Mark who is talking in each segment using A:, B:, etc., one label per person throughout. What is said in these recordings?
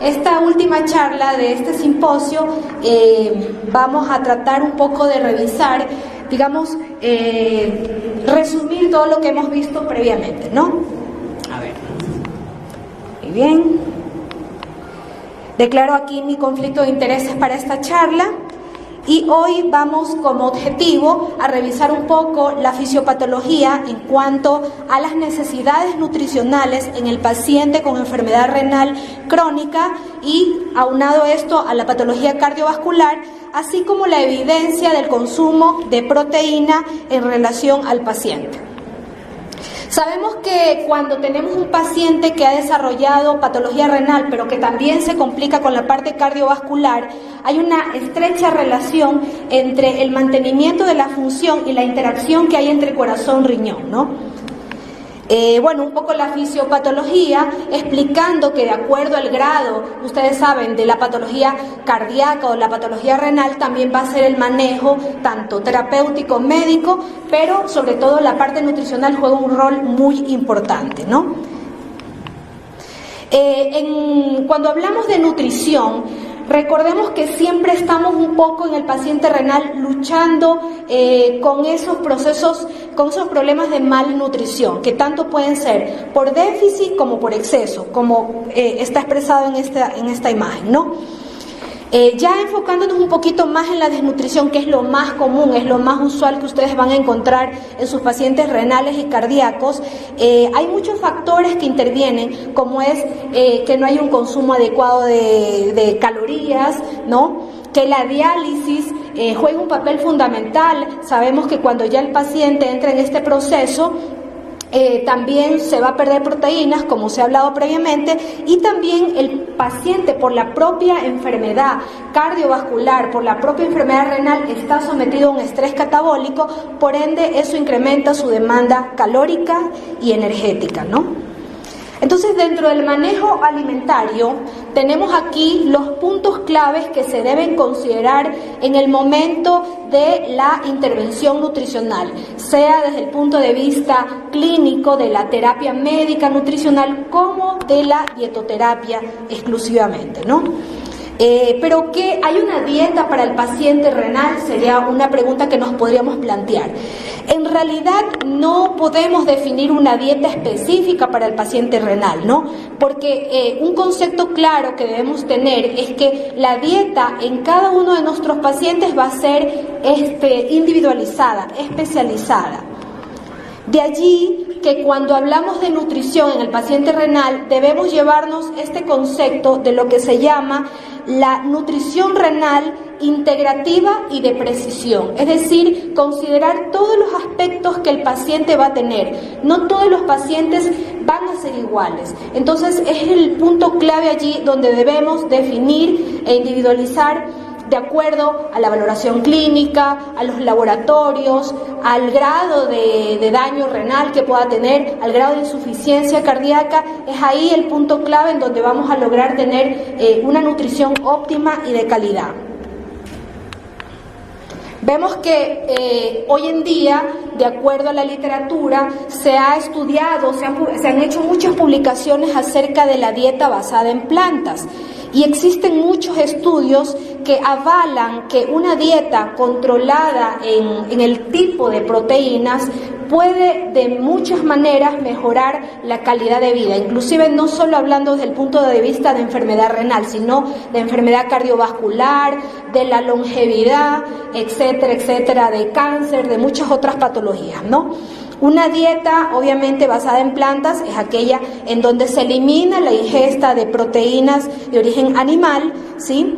A: Esta última charla de este simposio vamos a tratar un poco de revisar, digamos, resumir todo lo que hemos visto previamente, ¿no? A ver. Muy bien. Declaro aquí mi conflicto de intereses para esta charla. Y hoy vamos como objetivo a revisar un poco la fisiopatología en cuanto a las necesidades nutricionales en el paciente con enfermedad renal crónica y aunado esto a la patología cardiovascular, así como la evidencia del consumo de proteína en relación al paciente. Sabemos que cuando tenemos un paciente que ha desarrollado patología renal, pero que también se complica con la parte cardiovascular, hay una estrecha relación entre el mantenimiento de la función y la interacción que hay entre corazón-riñón, ¿no? Bueno, un poco la fisiopatología, explicando que de acuerdo al grado, ustedes saben, de la patología cardíaca o la patología renal, también va a ser el manejo tanto terapéutico, médico, pero sobre todo la parte nutricional juega un rol muy importante, ¿no? Cuando hablamos de nutrición, recordemos que siempre estamos un poco en el paciente renal luchando con esos procesos, con esos problemas de malnutrición, que tanto pueden ser por déficit como por exceso, como está expresado en esta imagen, ¿no? Ya enfocándonos un poquito más en la desnutrición, que es lo más común, es lo más usual que ustedes van a encontrar en sus pacientes renales y cardíacos, hay muchos factores que intervienen, como es que no hay un consumo adecuado de calorías, ¿no? Que la diálisis juega un papel fundamental. Sabemos que cuando ya el paciente entra en este proceso, también se va a perder proteínas, como se ha hablado previamente, y también el paciente por la propia enfermedad cardiovascular, por la propia enfermedad renal, está sometido a un estrés catabólico, por ende eso incrementa su demanda calórica y energética, ¿no? Entonces, dentro del manejo alimentario, tenemos aquí los puntos claves que se deben considerar en el momento de la intervención nutricional, sea desde el punto de vista clínico, de la terapia médica nutricional, como de la dietoterapia exclusivamente, ¿no? Pero ¿qué hay una dieta para el paciente renal? Sería una pregunta que nos podríamos plantear. En realidad no podemos definir una dieta específica para el paciente renal, ¿no? Porque un concepto claro que debemos tener es que la dieta en cada uno de nuestros pacientes va a ser individualizada, especializada. De allí que cuando hablamos de nutrición en el paciente renal debemos llevarnos este concepto de lo que se llama la nutrición renal integrativa y de precisión, es decir, considerar todos los aspectos que el paciente va a tener. No todos los pacientes van a ser iguales, entonces es el punto clave allí donde debemos definir e individualizar de acuerdo a la valoración clínica, a los laboratorios, al grado de daño renal que pueda tener, al grado de insuficiencia cardíaca. Es ahí el punto clave en donde vamos a lograr tener una nutrición óptima y de calidad. Vemos que hoy en día, de acuerdo a la literatura, se ha estudiado, se han hecho muchas publicaciones acerca de la dieta basada en plantas. Y existen muchos estudios que avalan que una dieta controlada en el tipo de proteínas puede de muchas maneras mejorar la calidad de vida, inclusive no solo hablando desde el punto de vista de enfermedad renal, sino de enfermedad cardiovascular, de la longevidad, etcétera, etcétera, de cáncer, de muchas otras patologías, ¿no? Una dieta obviamente basada en plantas es aquella en donde se elimina la ingesta de proteínas de origen animal, ¿sí?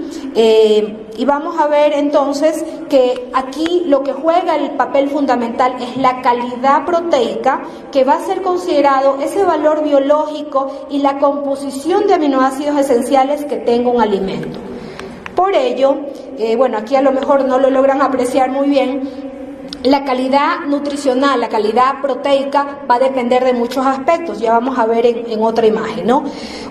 A: Y vamos a ver entonces que aquí lo que juega el papel fundamental es la calidad proteica, que va a ser considerado ese valor biológico y la composición de aminoácidos esenciales que tenga un alimento. Por ello, bueno, aquí a lo mejor no lo logran apreciar muy bien, La calidad nutricional, la calidad proteica va a depender de muchos aspectos, ya vamos a ver en otra imagen, ¿no?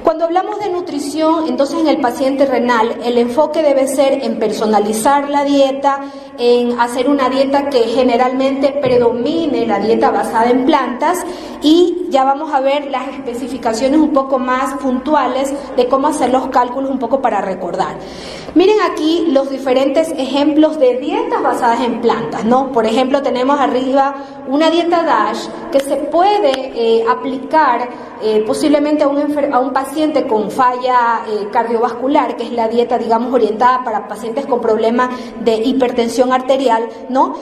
A: Cuando hablamos de nutrición, entonces en el paciente renal, el enfoque debe ser en personalizar la dieta, en hacer una dieta que generalmente predomine la dieta basada en plantas, y ya vamos a ver las especificaciones un poco más puntuales de cómo hacer los cálculos un poco para recordar. Miren aquí los diferentes ejemplos de dietas basadas en plantas, ¿no? Por ejemplo, tenemos arriba una dieta DASH que se puede aplicar posiblemente a un paciente con falla cardiovascular, que es la dieta, digamos, orientada para pacientes con problemas de hipertensión arterial, ¿no?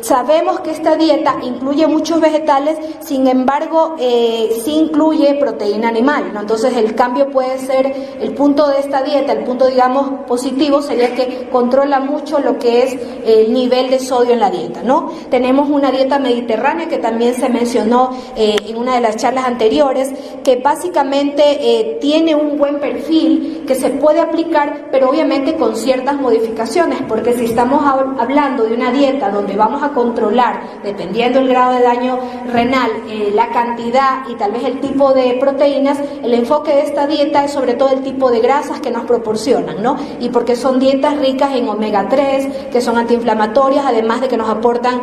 A: Sabemos que esta dieta incluye muchos vegetales, sin embargo, sí incluye proteína animal, ¿no? Entonces, el cambio puede ser, el punto de esta dieta, el punto, digamos, positivo, sería que controla mucho lo que es el nivel de sodio en la dieta, ¿no? Tenemos una dieta mediterránea que también se mencionó en una de las charlas anteriores, que básicamente tiene un buen perfil que se puede aplicar, pero obviamente con ciertas modificaciones, porque si estamos hablando de una dieta donde vamos a controlar, dependiendo del grado de daño renal, la cantidad y tal vez el tipo de proteínas, el enfoque de esta dieta es sobre todo el tipo de grasas que nos proporcionan, ¿no? Y porque son dietas ricas en omega 3, que son antiinflamatorias, además de que nos aportan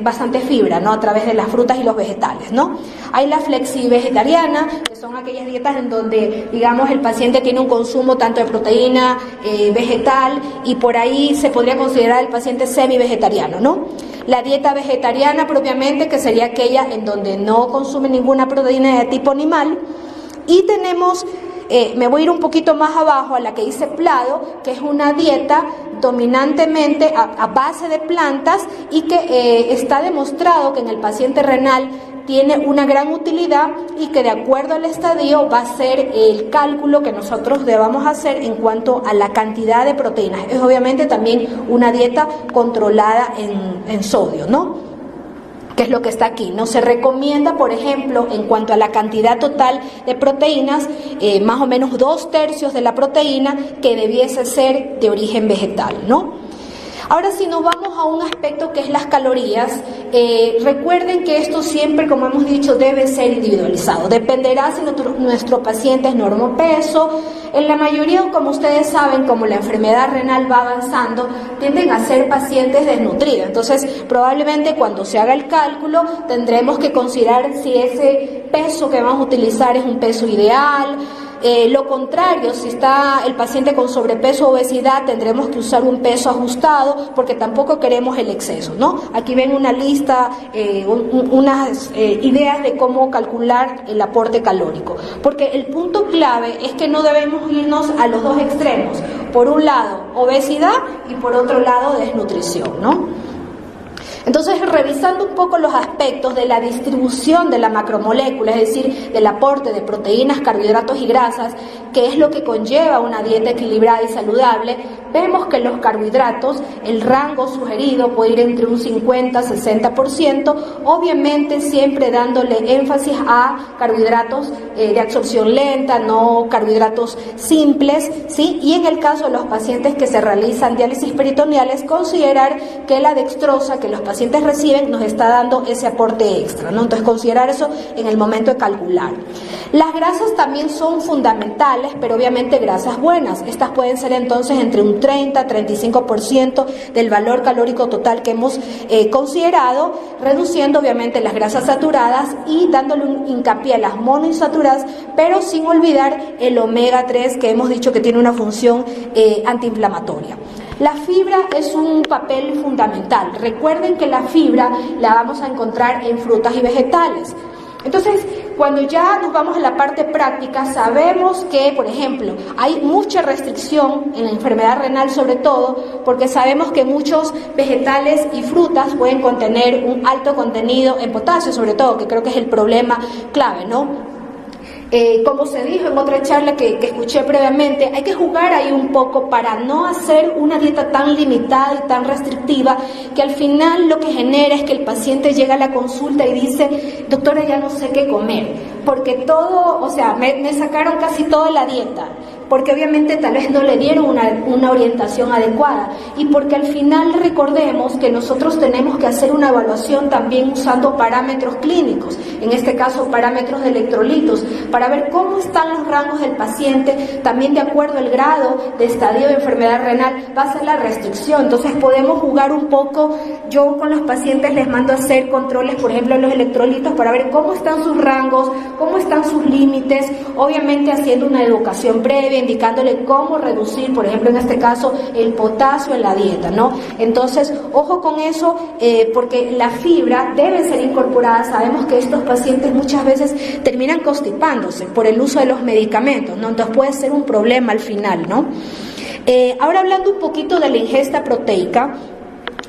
A: bastante fibra, ¿no? A través de las frutas y los vegetales, ¿no? Hay la flexi-vegetariana, que son aquellas dietas en donde, digamos, el paciente tiene un consumo tanto de proteína vegetal, y por ahí se podría considerar el paciente semi-vegetariano, ¿no? La dieta vegetariana propiamente, que sería aquella en donde no consume ninguna proteína de tipo animal. Y tenemos, me voy a ir un poquito más abajo a la que dice Plado, que es una dieta dominantemente a base de plantas y que está demostrado que en el paciente renal tiene una gran utilidad, y que de acuerdo al estadio va a ser el cálculo que nosotros debamos hacer en cuanto a la cantidad de proteínas. Es obviamente también una dieta controlada en sodio, ¿no? Que es lo que está aquí, ¿no? Se recomienda, por ejemplo, en cuanto a la cantidad total de proteínas, más o menos 2/3 de la proteína que debiese ser de origen vegetal, ¿no? Ahora, si nos vamos a un aspecto que es las calorías, recuerden que esto siempre, como hemos dicho, debe ser individualizado. Dependerá si nuestro paciente es normopeso. En la mayoría, como ustedes saben, como la enfermedad renal va avanzando, tienden a ser pacientes desnutridos. Entonces, probablemente cuando se haga el cálculo, tendremos que considerar si ese peso que vamos a utilizar es un peso ideal. Lo contrario, si está el paciente con sobrepeso o obesidad, tendremos que usar un peso ajustado, porque tampoco queremos el exceso, ¿no? Aquí ven una lista, unas ideas de cómo calcular el aporte calórico, porque el punto clave es que no debemos irnos a los dos extremos, por un lado obesidad y por otro lado desnutrición, ¿no? Entonces, revisando un poco los aspectos de la distribución de la macromolécula, es decir, del aporte de proteínas, carbohidratos y grasas, que es lo que conlleva una dieta equilibrada y saludable, vemos que los carbohidratos, el rango sugerido puede ir entre un 50-60%, obviamente siempre dándole énfasis a carbohidratos de absorción lenta, no carbohidratos simples, ¿sí? Y en el caso de los pacientes que se realizan diálisis peritoneales, considerar que la dextrosa que los pacientes reciben nos está dando ese aporte extra, ¿no? Entonces, considerar eso en el momento de calcular. Las grasas también son fundamentales, pero obviamente grasas buenas. Estas pueden ser entonces entre un 30-35% del valor calórico total que hemos considerado, reduciendo obviamente las grasas saturadas y dándole un hincapié a las monoinsaturadas, pero sin olvidar el omega 3, que hemos dicho que tiene una función antiinflamatoria. La fibra es un papel fundamental. Recuerden que la fibra la vamos a encontrar en frutas y vegetales. Entonces, cuando ya nos vamos a la parte práctica, sabemos que, por ejemplo, hay mucha restricción en la enfermedad renal, sobre todo porque sabemos que muchos vegetales y frutas pueden contener un alto contenido en potasio, sobre todo, que creo que es el problema clave, ¿no? Como se dijo en otra charla que escuché previamente, hay que jugar ahí un poco para no hacer una dieta tan limitada y tan restrictiva, que al final lo que genera es que el paciente llega a la consulta y dice: doctora, ya no sé qué comer, porque todo, o sea, me sacaron casi toda la dieta, porque obviamente tal vez no le dieron una orientación adecuada y porque al final recordemos que nosotros tenemos que hacer una evaluación también usando parámetros clínicos, en este caso parámetros de electrolitos, para ver cómo están los rangos del paciente, también de acuerdo al grado de estadio de enfermedad renal va a ser la restricción. Entonces podemos jugar un poco, yo con los pacientes les mando a hacer controles, por ejemplo en los electrolitos, para ver cómo están sus rangos, cómo están sus límites, obviamente haciendo una educación previa, indicándole cómo reducir, por ejemplo en este caso, el potasio en la dieta, ¿no? Entonces, ojo con eso, porque la fibra debe ser incorporada. Sabemos que estos pacientes muchas veces terminan constipándose por el uso de los medicamentos, ¿no? Entonces puede ser un problema al final, ¿no? Ahora hablando un poquito de la ingesta proteica,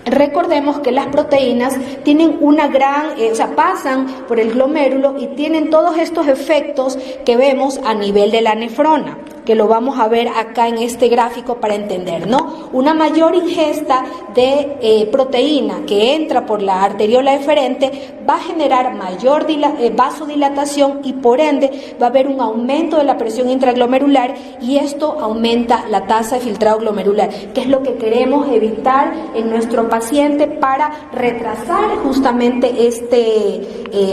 A: recordemos que las proteínas tienen una gran, pasan por el glomérulo y tienen todos estos efectos que vemos a nivel de la nefrona, que lo vamos a ver acá en este gráfico para entender, ¿no? Una mayor ingesta de proteína que entra por la arteriola eferente va a generar mayor vasodilatación y por ende va a haber un aumento de la presión intraglomerular y esto aumenta la tasa de filtrado glomerular, que es lo que queremos evitar en nuestro paciente para retrasar justamente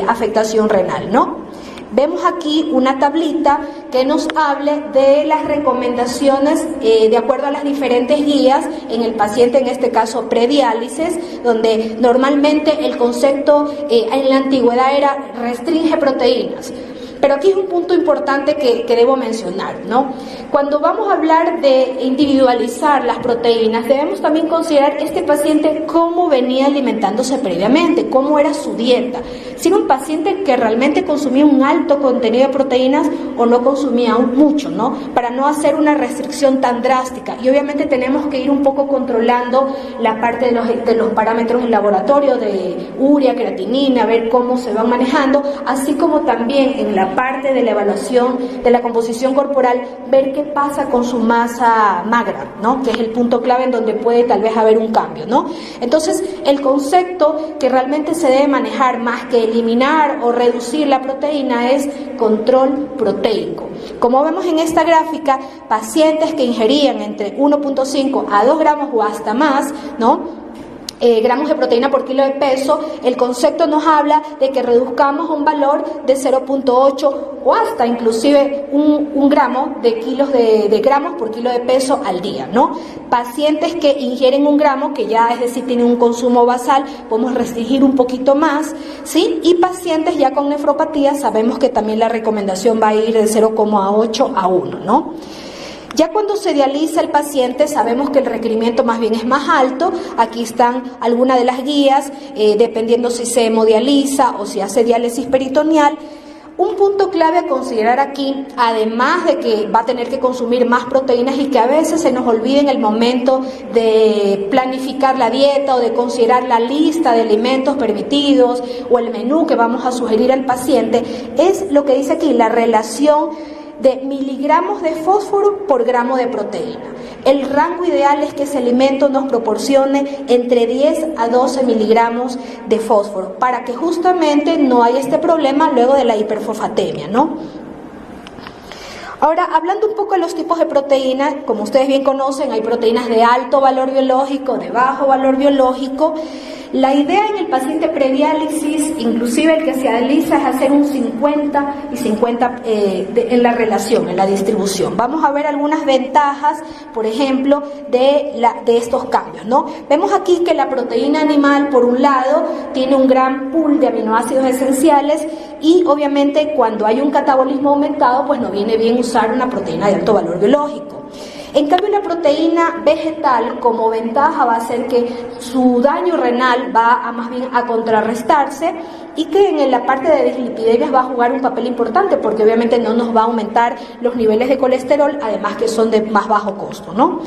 A: afectación renal, ¿no? Vemos aquí una tablita que nos hable de las recomendaciones de acuerdo a las diferentes guías en el paciente, en este caso prediálisis, donde normalmente el concepto en la antigüedad era restringe proteínas. Pero aquí es un punto importante que debo mencionar, ¿no? Cuando vamos a hablar de individualizar las proteínas, debemos también considerar este paciente cómo venía alimentándose previamente, cómo era su dieta. Si era un paciente que realmente consumía un alto contenido de proteínas o no consumía mucho, ¿no? Para no hacer una restricción tan drástica. Y obviamente tenemos que ir un poco controlando la parte de los parámetros en laboratorio, de urea, creatinina, ver cómo se van manejando, así como también en la parte de la evaluación de la composición corporal, ver qué pasa con su masa magra, ¿no? Que es el punto clave en donde puede tal vez haber un cambio, ¿no? Entonces, el concepto que realmente se debe manejar más que eliminar o reducir la proteína es control proteico. Como vemos en esta gráfica, pacientes que ingerían entre 1.5 a 2 gramos o hasta más, ¿no? Gramos de proteína por kilo de peso, el concepto nos habla de que reduzcamos un valor de 0.8 o hasta inclusive un gramo de kilos de gramos por kilo de peso al día, ¿no? Pacientes que ingieren 1 gramo, que ya es decir tienen un consumo basal, podemos restringir un poquito más, ¿sí? Y pacientes ya con nefropatía sabemos que también la recomendación va a ir de 0,8 a 1, ¿no? Ya cuando se dializa el paciente sabemos que el requerimiento más bien es más alto. Aquí están algunas de las guías, dependiendo si se hemodializa o si hace diálisis peritoneal. Un punto clave a considerar aquí, además de que va a tener que consumir más proteínas y que a veces se nos olvide en el momento de planificar la dieta o de considerar la lista de alimentos permitidos o el menú que vamos a sugerir al paciente, es lo que dice aquí, la relación de miligramos de fósforo por gramo de proteína. El rango ideal es que ese alimento nos proporcione entre 10 a 12 miligramos de fósforo para que justamente no haya este problema luego de la hiperfosfatemia, ¿no? Ahora, hablando un poco de los tipos de proteínas, como ustedes bien conocen, hay proteínas de alto valor biológico, de bajo valor biológico. La idea en el paciente prediálisis, inclusive el que se dializa, es hacer un 50 y 50 en la relación, en la distribución. Vamos a ver algunas ventajas, por ejemplo, de estos cambios, ¿no? Vemos aquí que la proteína animal, por un lado, tiene un gran pool de aminoácidos esenciales y obviamente cuando hay un catabolismo aumentado, pues nos viene bien usar una proteína de alto valor biológico. En cambio, la proteína vegetal como ventaja va a ser que su daño renal va a más bien a contrarrestarse y que en la parte de dislipidemias va a jugar un papel importante porque obviamente no nos va a aumentar los niveles de colesterol, además que son de más bajo costo, ¿no?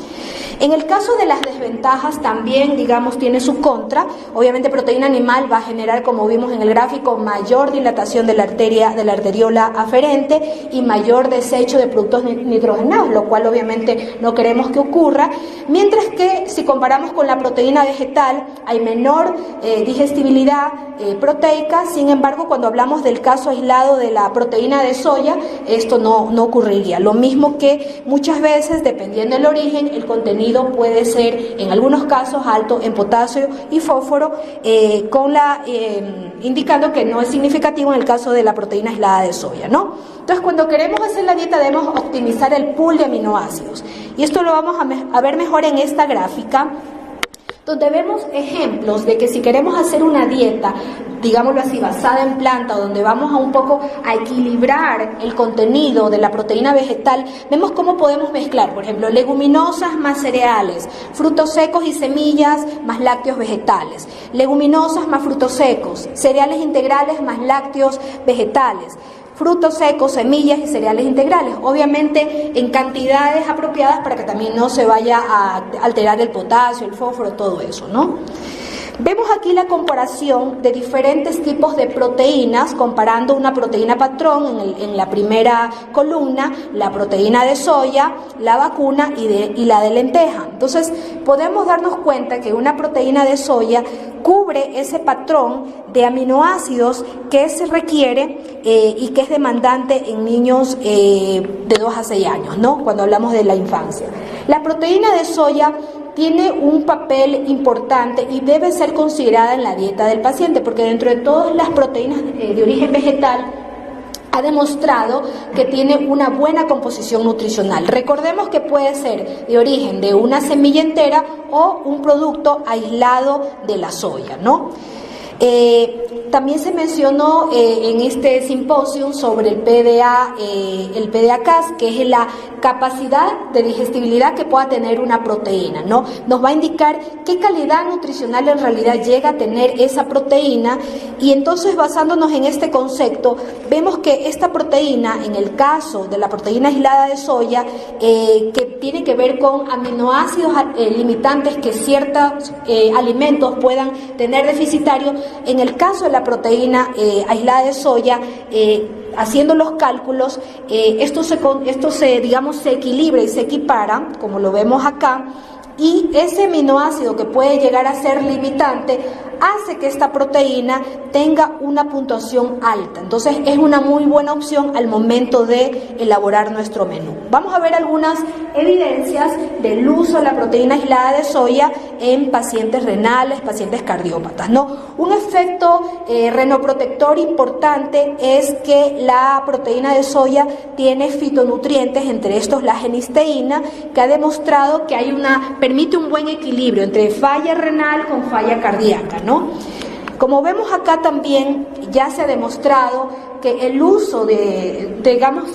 A: En el caso de las desventajas también, digamos, tiene su contra. Obviamente proteína animal va a generar, como vimos en el gráfico, mayor dilatación de la arteriola aferente y mayor desecho de productos nitrogenados, lo cual obviamente no queremos que ocurra, mientras que si comparamos con la proteína vegetal hay menor digestibilidad proteica dieta. Sin embargo, cuando hablamos del caso aislado de la proteína de soya, esto no ocurriría. Lo mismo que muchas veces, dependiendo del origen, el contenido puede ser, en algunos casos, alto en potasio y fósforo, indicando que no es significativo en el caso de la proteína aislada de soya, ¿no? Entonces, cuando queremos hacer la dieta, debemos optimizar el pool de aminoácidos. Y esto lo vamos a ver mejor en esta gráfica, donde vemos ejemplos de que si queremos hacer una dieta, digámoslo así, basada en planta, donde vamos un poco a equilibrar el contenido de la proteína vegetal, vemos cómo podemos mezclar, por ejemplo, leguminosas más cereales, frutos secos y semillas más lácteos vegetales, leguminosas más frutos secos, cereales integrales más lácteos vegetales, frutos secos, semillas y cereales integrales, obviamente en cantidades apropiadas para que también no se vaya a alterar el potasio, el fósforo, todo eso, ¿no? Vemos aquí la comparación de diferentes tipos de proteínas, comparando una proteína patrón en la primera columna, la proteína de soya, la vacuna y la de lenteja. Entonces, podemos darnos cuenta que una proteína de soya cubre ese patrón de aminoácidos que se requiere y que es demandante en niños de 2 a 6 años, ¿no? Cuando hablamos de la infancia. La proteína de soya tiene un papel importante y debe ser considerada en la dieta del paciente, porque dentro de todas las proteínas de origen vegetal ha demostrado que tiene una buena composición nutricional. Recordemos que puede ser de origen de una semilla entera o un producto aislado de la soya, ¿no? También se mencionó en este simposio sobre el PDA-CAS, que es la capacidad de digestibilidad que pueda tener una proteína, ¿no? Nos va a indicar qué calidad nutricional en realidad llega a tener esa proteína, y entonces, basándonos en este concepto, vemos que esta proteína, en el caso de la proteína aislada de soya, que tiene que ver con aminoácidos limitantes que ciertos alimentos puedan tener deficitarios, en el caso de la proteína aislada de soya, haciendo los cálculos, esto se equilibra y se equipara, como lo vemos acá, y ese aminoácido que puede llegar a ser limitante hace que esta proteína tenga una puntuación alta. Entonces es una muy buena opción al momento de elaborar nuestro menú. Vamos a ver algunas evidencias del uso de la proteína aislada de soya en pacientes renales, pacientes cardiópatas, ¿no? Un efecto renoprotector importante es que la proteína de soya tiene fitonutrientes, entre estos la genisteína, que ha demostrado que permite un buen equilibrio entre falla renal con falla cardíaca, ¿no? Como vemos acá también, ya se ha demostrado que el uso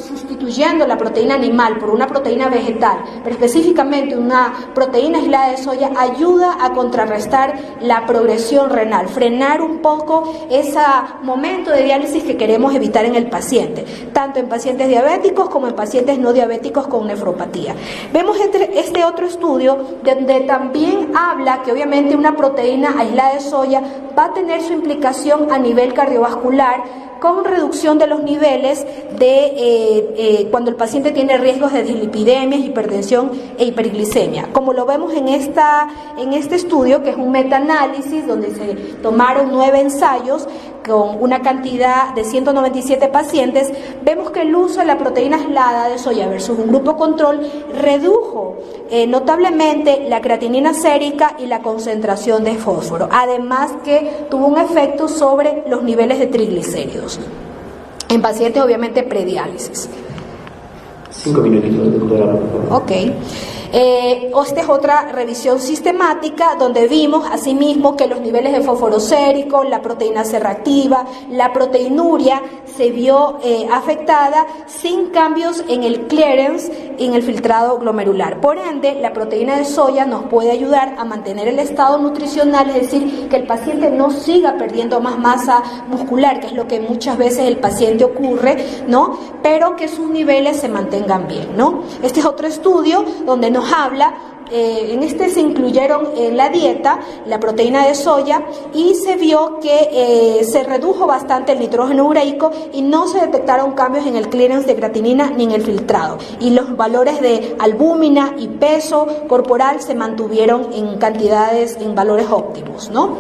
A: sustituyendo la proteína animal por una proteína vegetal, pero específicamente una proteína aislada de soya, ayuda a contrarrestar la progresión renal, frenar un poco ese momento de diálisis que queremos evitar en el paciente, tanto en pacientes diabéticos como en pacientes no diabéticos con nefropatía. Vemos este otro estudio donde también habla que obviamente una proteína aislada de soya va a tener su implicación a nivel cardiovascular, con reducción de los niveles de cuando el paciente tiene riesgos de dislipidemias, hipertensión e hiperglicemia. Como lo vemos en este estudio, que es un metaanálisis donde se tomaron 9 ensayos con una cantidad de 197 pacientes, vemos que el uso de la proteína aislada de soya versus un grupo control redujo notablemente la creatinina sérica y la concentración de fósforo, además que tuvo un efecto sobre los niveles de triglicéridos en pacientes obviamente prediálisis.
B: 5 minutitos, doctora, por favor.
A: Ok. Esta es otra revisión sistemática donde vimos asimismo que los niveles de fósforo sérico, la proteína C reactiva, la proteinuria se vio afectada sin cambios en el clearance y en el filtrado glomerular. Por ende, la proteína de soya nos puede ayudar a mantener el estado nutricional, es decir, que el paciente no siga perdiendo más masa muscular, que es lo que muchas veces el paciente ocurre, ¿no? Pero que sus niveles se mantengan bien, ¿no? Este es otro estudio donde nos habla se incluyeron en la dieta la proteína de soya y se vio que se redujo bastante el nitrógeno ureico y no se detectaron cambios en el clearance de creatinina ni en el filtrado. Y los valores de albúmina y peso corporal se mantuvieron en cantidades, en valores óptimos, ¿no?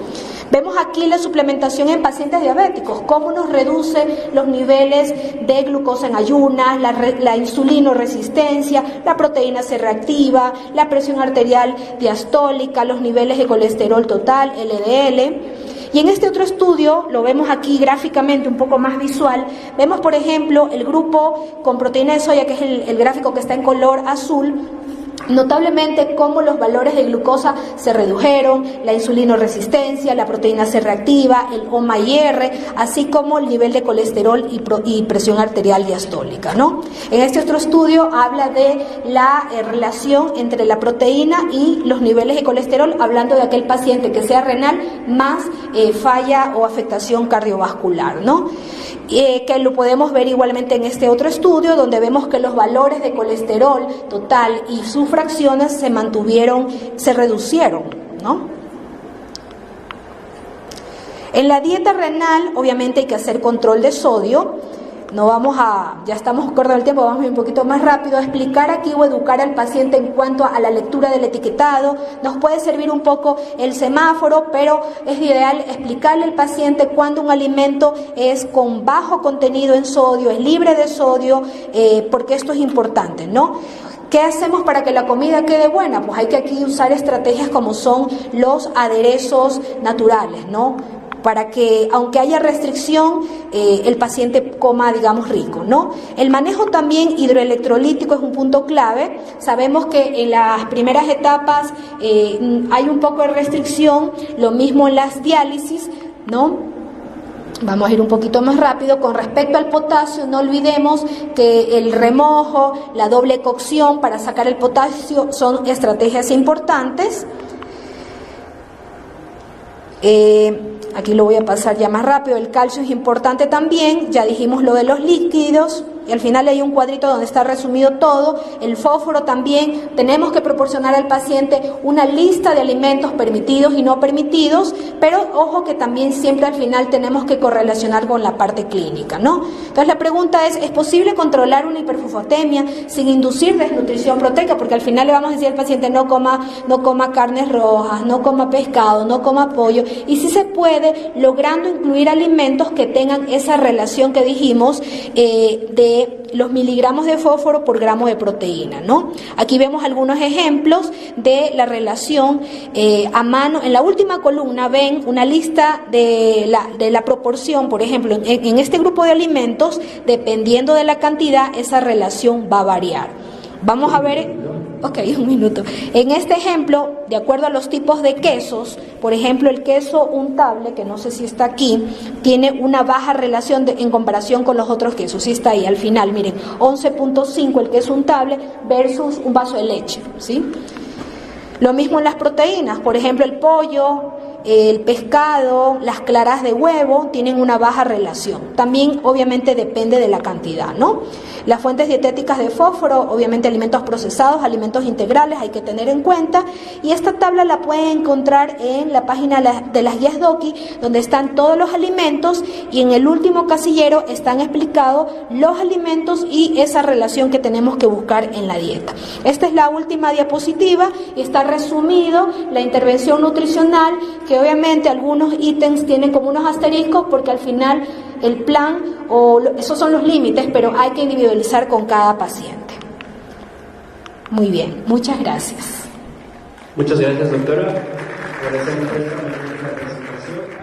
A: Vemos aquí la suplementación en pacientes diabéticos, cómo nos reduce los niveles de glucosa en ayunas, la insulinoresistencia, la proteína C reactiva, la presión arterial diastólica, los niveles de colesterol total, LDL. Y en este otro estudio, lo vemos aquí gráficamente un poco más visual, vemos por ejemplo el grupo con proteína de soya, que es el gráfico que está en color azul, notablemente cómo los valores de glucosa se redujeron, la insulinoresistencia, la proteína C reactiva, el OMA-IR, así como el nivel de colesterol y presión arterial diastólica, ¿no? En este otro estudio habla de la relación entre la proteína y los niveles de colesterol, hablando de aquel paciente que sea renal más falla o afectación cardiovascular, ¿no? Que lo podemos ver igualmente en este otro estudio, donde vemos que los valores de colesterol total y sus fracciones se mantuvieron, se reducieron, ¿no? En la dieta renal, obviamente hay que hacer control de sodio. No vamos a, ya estamos corto el tiempo, vamos a ir un poquito más rápido, a explicar aquí o educar al paciente en cuanto a la lectura del etiquetado. Nos puede servir un poco el semáforo, pero es ideal explicarle al paciente cuando un alimento es con bajo contenido en sodio, es libre de sodio, porque esto es importante, ¿no? ¿Qué hacemos para que la comida quede buena? Pues hay que aquí usar estrategias como son los aderezos naturales, ¿no? Para que, aunque haya restricción, el paciente coma, digamos, rico, ¿no? El manejo también hidroelectrolítico es un punto clave. Sabemos que en las primeras etapas hay un poco de restricción, lo mismo en las diálisis, ¿no? Vamos a ir un poquito más rápido. Con respecto al potasio, no olvidemos que el remojo, la doble cocción para sacar el potasio son estrategias importantes. Aquí lo voy a pasar ya más rápido. El calcio es importante también, ya dijimos lo de los líquidos, y al final hay un cuadrito donde está resumido todo. El fósforo también, tenemos que proporcionar al paciente una lista de alimentos permitidos y no permitidos, pero ojo que también siempre al final tenemos que correlacionar con la parte clínica, ¿no? Entonces la pregunta ¿es posible controlar una hiperfosfatemia sin inducir desnutrición proteica? Porque al final le vamos a decir al paciente no coma carnes rojas, no coma pescado, no coma pollo, y sí se puede, logrando incluir alimentos que tengan esa relación que dijimos de los miligramos de fósforo por gramo de proteína, ¿no? Aquí vemos algunos ejemplos de la relación a mano. En la última columna ven una lista de la proporción, por ejemplo, en este grupo de alimentos, dependiendo de la cantidad, esa relación va a variar. Vamos a ver, ok, un minuto. En este ejemplo, de acuerdo a los tipos de quesos, por ejemplo, el queso untable, que no sé si está aquí, tiene una baja relación en comparación con los otros quesos. Sí está ahí, al final, miren, 11.5 el queso untable versus un vaso de leche, ¿sí? Lo mismo en las proteínas, por ejemplo, el pollo, el pescado, las claras de huevo tienen una baja relación. También obviamente depende de la cantidad, ¿no? Las fuentes dietéticas de fósforo, obviamente alimentos procesados, alimentos integrales, hay que tener en cuenta. Y esta tabla la pueden encontrar en la página de las guías DOCI, donde están todos los alimentos, y en el último casillero están explicados los alimentos y esa relación que tenemos que buscar en la dieta. Esta es la última diapositiva y está resumido la intervención nutricional, que obviamente algunos ítems tienen como unos asteriscos porque al final el plan esos son los límites, pero hay que individualizar con cada paciente. Muy bien, muchas gracias.
B: Muchas gracias, doctora, por esta presentación.